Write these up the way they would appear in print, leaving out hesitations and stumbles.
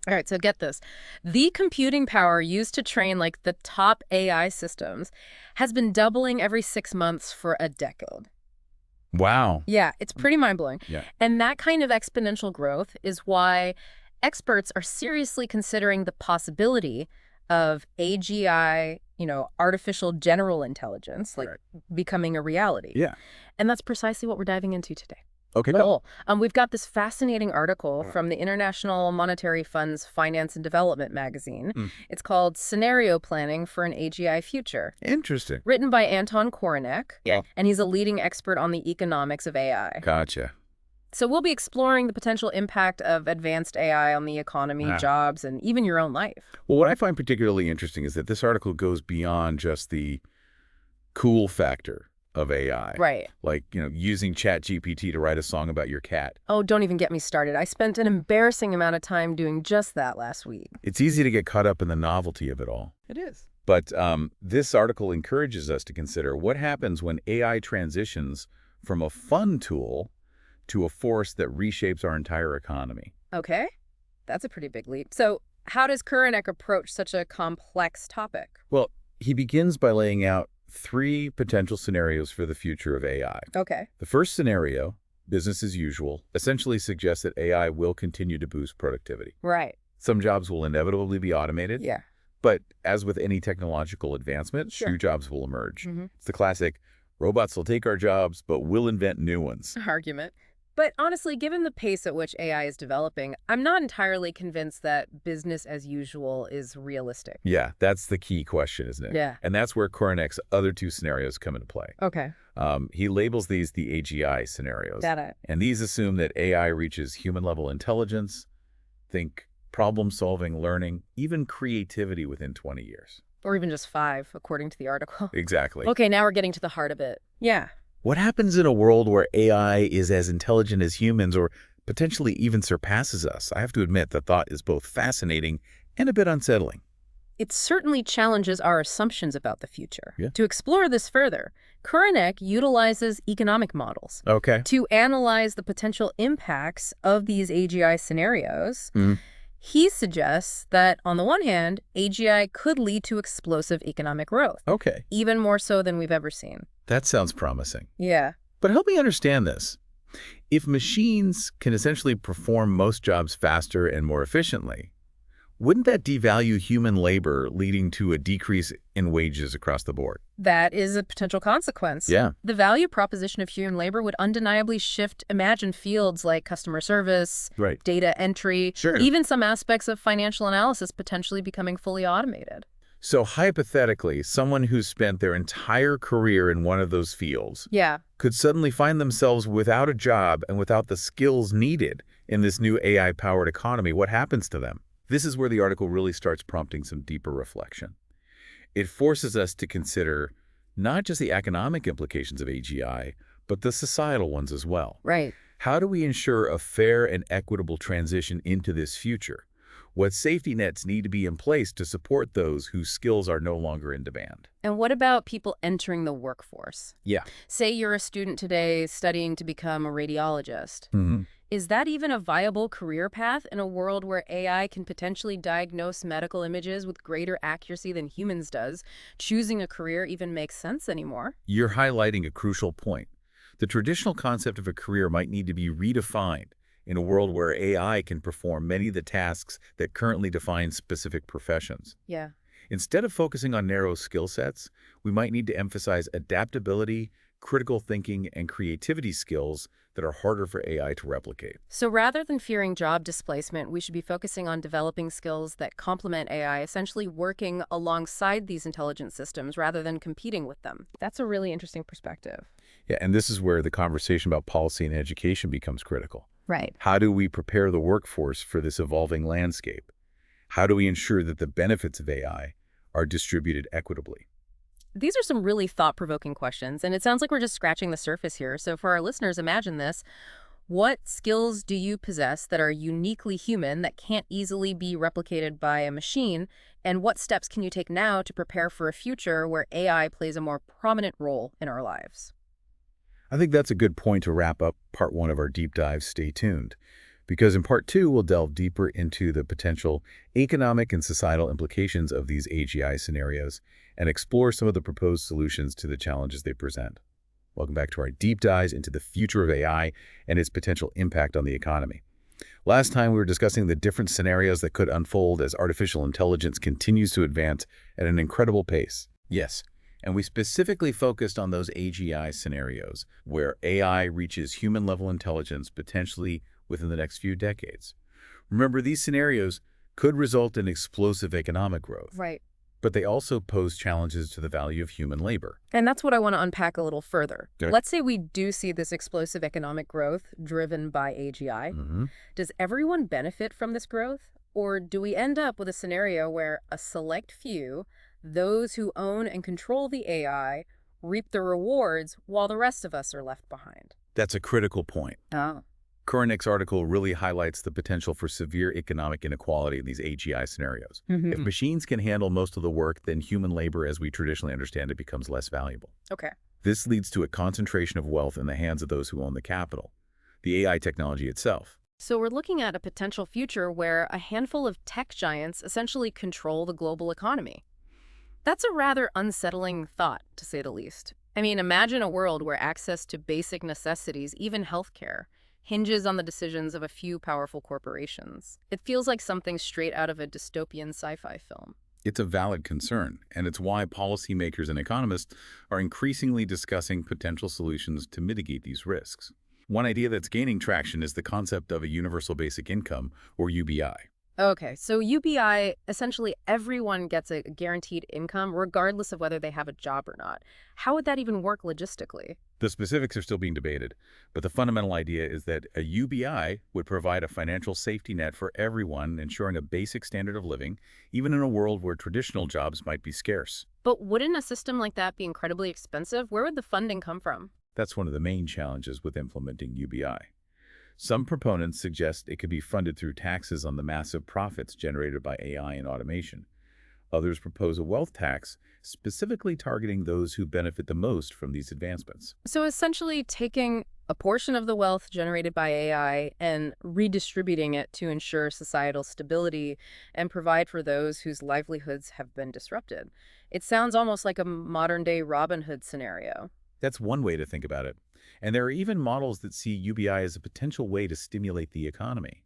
All right, so get this. The computing power used to train like the top AI systems has been doubling every 6 months for a decade. Wow. Yeah, it's pretty mind-blowing. Yeah. And that kind of exponential growth is why experts are seriously considering the possibility of AGI, artificial general intelligence, like Right. becoming a reality. Yeah. And that's precisely what we're diving into today. Okay. Cool. We've got this fascinating article Mm. from the International Monetary Fund's Finance and Development magazine. Mm. It's called Scenario Planning for an AGI Future, Interesting. written by Anton Korinek. Yeah. And he's a leading expert on the economics of AI. Gotcha. So we'll be exploring the potential impact of advanced AI on the economy, jobs, and even your own life. Well, what I find particularly interesting is that this article goes beyond just the cool factor of AI. Right. Like, using ChatGPT to write a song about your cat. Oh, don't even get me started. I spent an embarrassing amount of time doing just that last week. It's easy to get caught up in the novelty of it all. It is. But this article encourages us to consider what happens when AI transitions from a fun tool to a force that reshapes our entire economy. Okay. That's a pretty big leap. So how does Korinek approach such a complex topic? Well, he begins by laying out 3 potential scenarios for the future of AI. Okay. The first scenario, business as usual, essentially suggests that AI will continue to boost productivity. Right. Some jobs will inevitably be automated. Yeah. But as with any technological advancement, Sure. new jobs will emerge. Mm-hmm. It's the classic, robots will take our jobs, but we'll invent new ones. Argument. But honestly, given the pace at which AI is developing, I'm not entirely convinced that business as usual is realistic. Yeah, that's the key question, isn't it? Yeah. And that's where Korenek's other 2 scenarios come into play. Okay. He labels these the AGI scenarios. Got it. And these assume that AI reaches human-level intelligence, think problem-solving, learning, even creativity within 20 years. Or even just 5, according to the article. Exactly. Okay, now we're getting to the heart of it. Yeah. What happens in a world where AI is as intelligent as humans or potentially even surpasses us? I have to admit the thought is both fascinating and a bit unsettling. It certainly challenges our assumptions about the future. Yeah. To explore this further, Korinek utilizes economic models Okay. to analyze the potential impacts of these AGI scenarios. Mm. He suggests that, on the one hand, AGI could lead to explosive economic growth, Okay. even more so than we've ever seen. That sounds promising. Yeah. But help me understand this. If machines can essentially perform most jobs faster and more efficiently, wouldn't that devalue human labor, leading to a decrease in wages across the board? That is a potential consequence. Yeah. The value proposition of human labor would undeniably shift imagined fields like customer service, Right. data entry, Sure. even some aspects of financial analysis potentially becoming fully automated. So hypothetically, someone who's spent their entire career in one of those fields Yeah. could suddenly find themselves without a job and without the skills needed in this new AI-powered economy. What happens to them? This is where the article really starts prompting some deeper reflection. It forces us to consider not just the economic implications of AGI, but the societal ones as well. Right. How do we ensure a fair and equitable transition into this future? What safety nets need to be in place to support those whose skills are no longer in demand? And what about people entering the workforce? Yeah. Say you're a student today studying to become a radiologist. Mm-hmm. Is that even a viable career path in a world where AI can potentially diagnose medical images with greater accuracy than humans does? Choosing a career even makes sense anymore? You're highlighting a crucial point. The traditional concept of a career might need to be redefined in a world where AI can perform many of the tasks that currently define specific professions. Yeah. Instead of focusing on narrow skill sets, we might need to emphasize adaptability, critical thinking, and creativity skills that are harder for AI to replicate. So rather than fearing job displacement, we should be focusing on developing skills that complement AI, essentially working alongside these intelligent systems rather than competing with them. That's a really interesting perspective. Yeah, and this is where the conversation about policy and education becomes critical. Right. How do we prepare the workforce for this evolving landscape? How do we ensure that the benefits of AI are distributed equitably? These are some really thought-provoking questions, and it sounds like we're just scratching the surface here. So for our listeners, imagine this. What skills do you possess that are uniquely human that can't easily be replicated by a machine? And what steps can you take now to prepare for a future where AI plays a more prominent role in our lives? I think that's a good point to wrap up part 1 of our deep dive. Stay tuned, because in part 2, we'll delve deeper into the potential economic and societal implications of these AGI scenarios and explore some of the proposed solutions to the challenges they present. Welcome back to our deep dives into the future of AI and its potential impact on the economy. Last time, we were discussing the different scenarios that could unfold as artificial intelligence continues to advance at an incredible pace. Yes, and we specifically focused on those AGI scenarios where AI reaches human-level intelligence potentially within the next few decades. Remember, these scenarios could result in explosive economic growth, Right. but they also pose challenges to the value of human labor. And that's what I want to unpack a little further. Okay. Let's say we do see this explosive economic growth driven by AGI. Does everyone benefit from this growth? Or do we end up with a scenario where a select few, those who own and control the AI, reap the rewards while the rest of us are left behind? That's a critical point. Oh. Korenek's article really highlights the potential for severe economic inequality in these AGI scenarios. If machines can handle most of the work, then human labor as we traditionally understand it becomes less valuable. Okay. This leads to a concentration of wealth in the hands of those who own the capital, the AI technology itself. So we're looking at a potential future where a handful of tech giants essentially control the global economy. That's a rather unsettling thought, to say the least. I mean, imagine a world where access to basic necessities, even healthcare, hinges on the decisions of a few powerful corporations. It feels like something straight out of a dystopian sci-fi film. It's a valid concern, and it's why policymakers and economists are increasingly discussing potential solutions to mitigate these risks. One idea that's gaining traction is the concept of a universal basic income, or UBI. Okay, so UBI, essentially everyone gets a guaranteed income regardless of whether they have a job or not. How would that even work logistically? The specifics are still being debated, but the fundamental idea is that a UBI would provide a financial safety net for everyone, ensuring a basic standard of living, even in a world where traditional jobs might be scarce. But wouldn't a system like that be incredibly expensive? Where would the funding come from? That's one of the main challenges with implementing UBI. Some proponents suggest it could be funded through taxes on the massive profits generated by AI and automation. Others propose a wealth tax, specifically targeting those who benefit the most from these advancements. So essentially taking a portion of the wealth generated by AI and redistributing it to ensure societal stability and provide for those whose livelihoods have been disrupted. It sounds almost like a modern-day Robin Hood scenario. That's one way to think about it. And there are even models that see UBI as a potential way to stimulate the economy.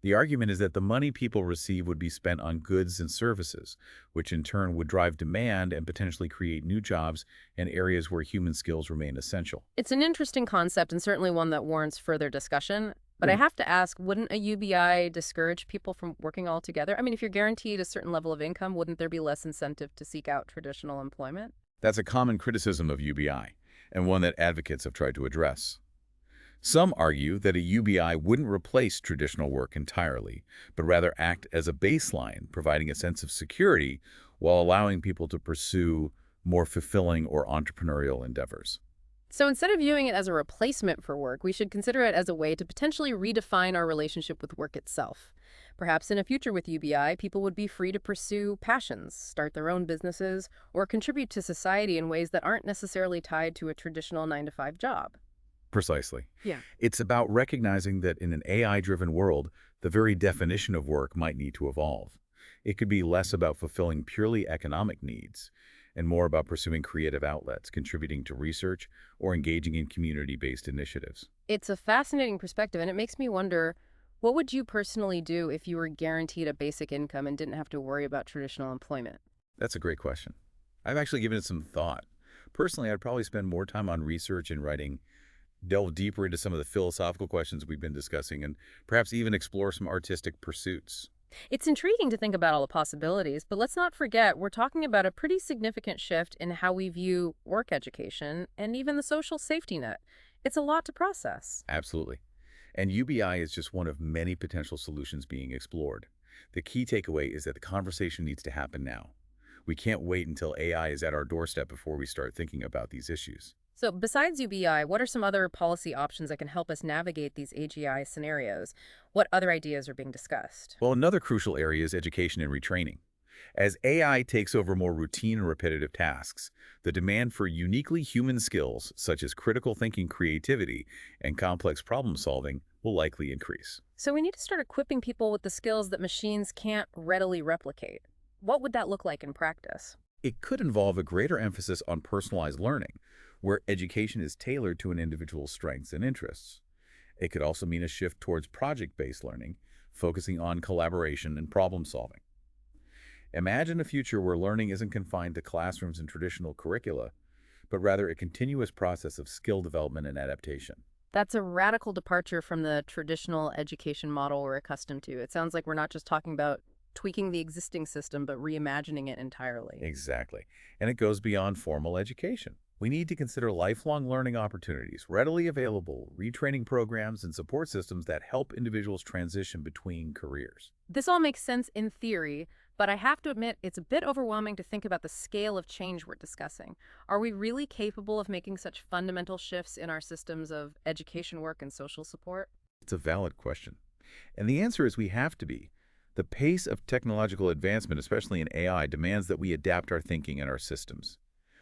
The argument is that the money people receive would be spent on goods and services, which in turn would drive demand and potentially create new jobs in areas where human skills remain essential. It's an interesting concept and certainly one that warrants further discussion. But I have to ask, wouldn't a UBI discourage people from working altogether? I mean, if you're guaranteed a certain level of income, wouldn't there be less incentive to seek out traditional employment? That's a common criticism of UBI, and one that advocates have tried to address. Some argue that a UBI wouldn't replace traditional work entirely, but rather act as a baseline, providing a sense of security while allowing people to pursue more fulfilling or entrepreneurial endeavors. So instead of viewing it as a replacement for work, we should consider it as a way to potentially redefine our relationship with work itself. Perhaps in a future with UBI, people would be free to pursue passions, start their own businesses, or contribute to society in ways that aren't necessarily tied to a traditional 9-to-5 job. Precisely. Yeah. It's about recognizing that in an AI-driven world, the very definition of work might need to evolve. It could be less about fulfilling purely economic needs and more about pursuing creative outlets, contributing to research, or engaging in community-based initiatives. It's a fascinating perspective, and it makes me wonder, what would you personally do if you were guaranteed a basic income and didn't have to worry about traditional employment? That's a great question. I've actually given it some thought. Personally, I'd probably spend more time on research and writing, delve deeper into some of the philosophical questions we've been discussing, and perhaps even explore some artistic pursuits. It's intriguing to think about all the possibilities, but let's not forget we're talking about a pretty significant shift in how we view work education and even the social safety net. It's a lot to process. Absolutely. And UBI is just one of many potential solutions being explored. The key takeaway is that the conversation needs to happen now. We can't wait until AI is at our doorstep before we start thinking about these issues. So besides UBI, what are some other policy options that can help us navigate these AGI scenarios? What other ideas are being discussed? Well, another crucial area is education and retraining. As AI takes over more routine and repetitive tasks, the demand for uniquely human skills, such as critical thinking, creativity, and complex problem solving, will likely increase. So we need to start equipping people with the skills that machines can't readily replicate. What would that look like in practice? It could involve a greater emphasis on personalized learning, where education is tailored to an individual's strengths and interests. It could also mean a shift towards project-based learning, focusing on collaboration and problem solving. Imagine a future where learning isn't confined to classrooms and traditional curricula, but rather a continuous process of skill development and adaptation. That's a radical departure from the traditional education model we're accustomed to. It sounds like we're not just talking about tweaking the existing system, but reimagining it entirely. Exactly. And it goes beyond formal education. We need to consider lifelong learning opportunities, readily available retraining programs, and support systems that help individuals transition between careers. This all makes sense in theory, but I have to admit it's a bit overwhelming to think about the scale of change we're discussing. Are we really capable of making such fundamental shifts in our systems of education work and social support? It's a valid question. And the answer is we have to be. The pace of technological advancement, especially in AI, demands that we adapt our thinking and our systems.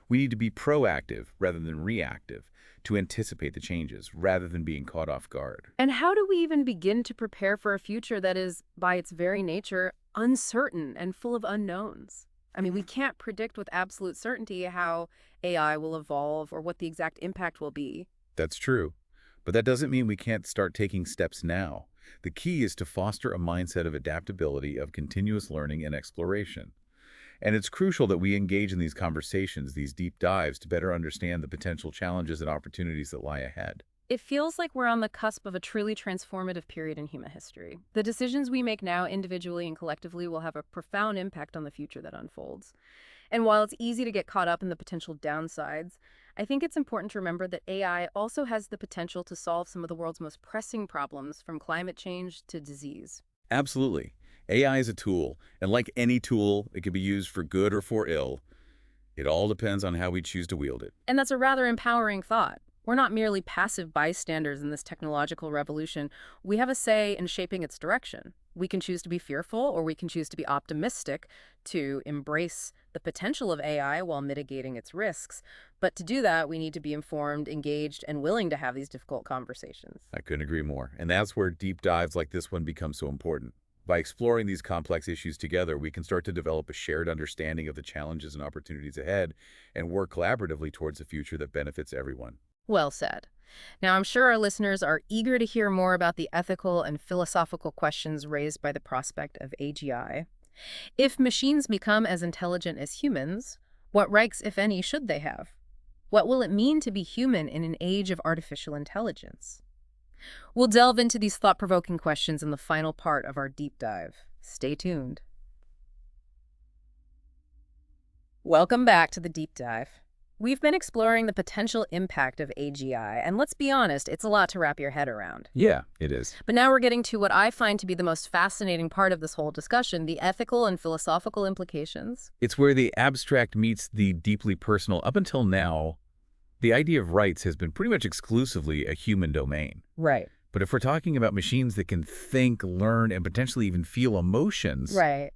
We need to be proactive rather than reactive, to anticipate the changes rather than being caught off guard. And how do we even begin to prepare for a future that is, by its very nature, uncertain and full of unknowns? I mean, we can't predict with absolute certainty how AI will evolve or what the exact impact will be. That's true. But that doesn't mean we can't start taking steps now. The key is to foster a mindset of adaptability, of continuous learning and exploration. And it's crucial that we engage in these conversations, these deep dives, to better understand the potential challenges and opportunities that lie ahead. It feels like we're on the cusp of a truly transformative period in human history. The decisions we make now individually and collectively will have a profound impact on the future that unfolds. And while it's easy to get caught up in the potential downsides, I think it's important to remember that AI also has the potential to solve some of the world's most pressing problems, from climate change to disease. Absolutely. AI is a tool, and like any tool, it can be used for good or for ill. It all depends on how we choose to wield it. And that's a rather empowering thought. We're not merely passive bystanders in this technological revolution. We have a say in shaping its direction. We can choose to be fearful, or we can choose to be optimistic, to embrace the potential of AI while mitigating its risks. But to do that, we need to be informed, engaged, and willing to have these difficult conversations. I couldn't agree more. And that's where deep dives like this one become so important. By exploring these complex issues together, we can start to develop a shared understanding of the challenges and opportunities ahead and work collaboratively towards a future that benefits everyone. Well said. Now, I'm sure our listeners are eager to hear more about the ethical and philosophical questions raised by the prospect of AGI. If machines become as intelligent as humans, what rights, if any, should they have? What will it mean to be human in an age of artificial intelligence? We'll delve into these thought-provoking questions in the final part of our deep dive. Stay tuned. Welcome back to the deep dive. We've been exploring the potential impact of AGI, and let's be honest, it's a lot to wrap your head around. Yeah, it is. But now we're getting to what I find to be the most fascinating part of this whole discussion, the ethical and philosophical implications. It's where the abstract meets the deeply personal. Up until now, the idea of rights has been pretty much exclusively a human domain. Right. But if we're talking about machines that can think, learn, and potentially even feel emotions, Right.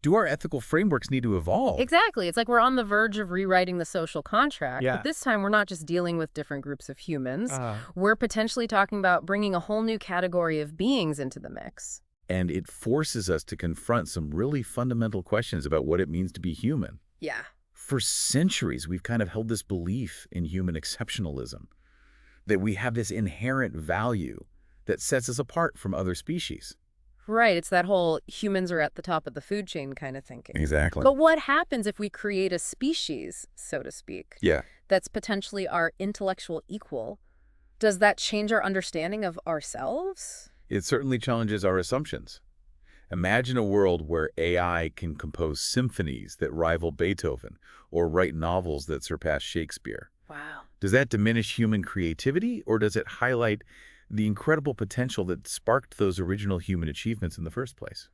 do our ethical frameworks need to evolve? Exactly. It's like we're on the verge of rewriting the social contract, Yeah. but this time we're not just dealing with different groups of humans. We're potentially talking about bringing a whole new category of beings into the mix. And it forces us to confront some really fundamental questions about what it means to be human. Yeah. For centuries, we've kind of held this belief in human exceptionalism, that we have this inherent value that sets us apart from other species. Right. It's that whole humans are at the top of the food chain kind of thinking. Exactly. But what happens if we create a species, so to speak, Yeah. that's potentially our intellectual equal? Does that change our understanding of ourselves? It certainly challenges our assumptions. Imagine a world where AI can compose symphonies that rival Beethoven or write novels that surpass Shakespeare. Wow. Does that diminish human creativity, or does it highlight the incredible potential that sparked those original human achievements in the first place?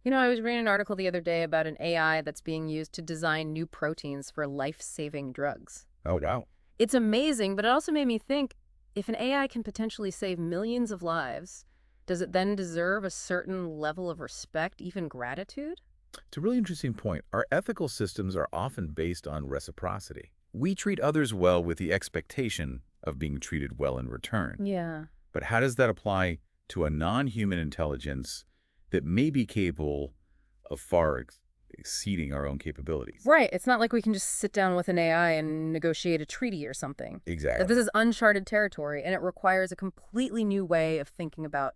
You know, I was reading an article the other day about an AI that's being used to design new proteins for life-saving drugs. Oh, wow. It's amazing, but it also made me think, if an AI can potentially save millions of lives, does it then deserve a certain level of respect, even gratitude? It's a really interesting point. Our ethical systems are often based on reciprocity. We treat others well with the expectation of being treated well in return. Yeah. But how does that apply to a non-human intelligence that may be capable of far exceeding our own capabilities. Right. It's not like we can just sit down with an AI and negotiate a treaty or something. That Exactly. this is uncharted territory, and it requires a completely new way of thinking about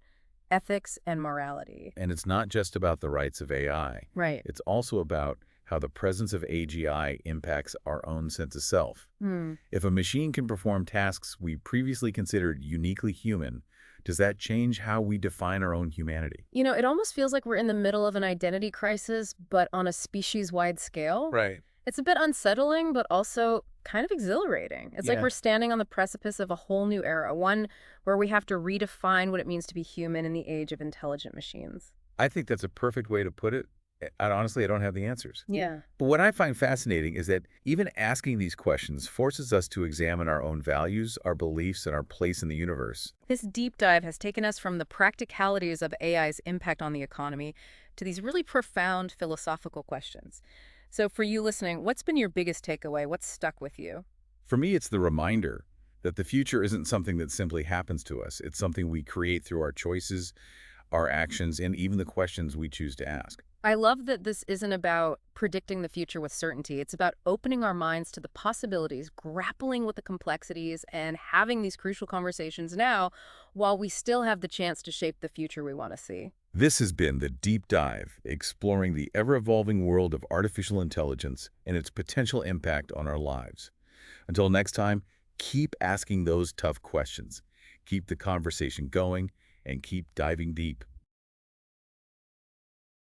ethics and morality. And it's not just about the rights of AI. Right. It's also about how the presence of AGI impacts our own sense of self. Hmm. If a machine can perform tasks we previously considered uniquely human, does that change how we define our own humanity? You know, it almost feels like we're in the middle of an identity crisis, but on a species-wide scale. Right. It's a bit unsettling, but also kind of exhilarating. It's like Yeah. we're standing on the precipice of a whole new era, one where we have to redefine what it means to be human in the age of intelligent machines. I think that's a perfect way to put it. Honestly, I don't have the answers. Yeah. But what I find fascinating is that even asking these questions forces us to examine our own values, our beliefs, and our place in the universe. This deep dive has taken us from the practicalities of AI's impact on the economy to these really profound philosophical questions. So for you listening, what's been your biggest takeaway? What's stuck with you? For me, it's the reminder that the future isn't something that simply happens to us. It's something we create through our choices, our actions, and even the questions we choose to ask. I love that this isn't about predicting the future with certainty. It's about opening our minds to the possibilities, grappling with the complexities, and having these crucial conversations now while we still have the chance to shape the future we want to see. This has been The Deep Dive, exploring the ever-evolving world of artificial intelligence and its potential impact on our lives. Until next time, keep asking those tough questions, keep the conversation going, and keep diving deep.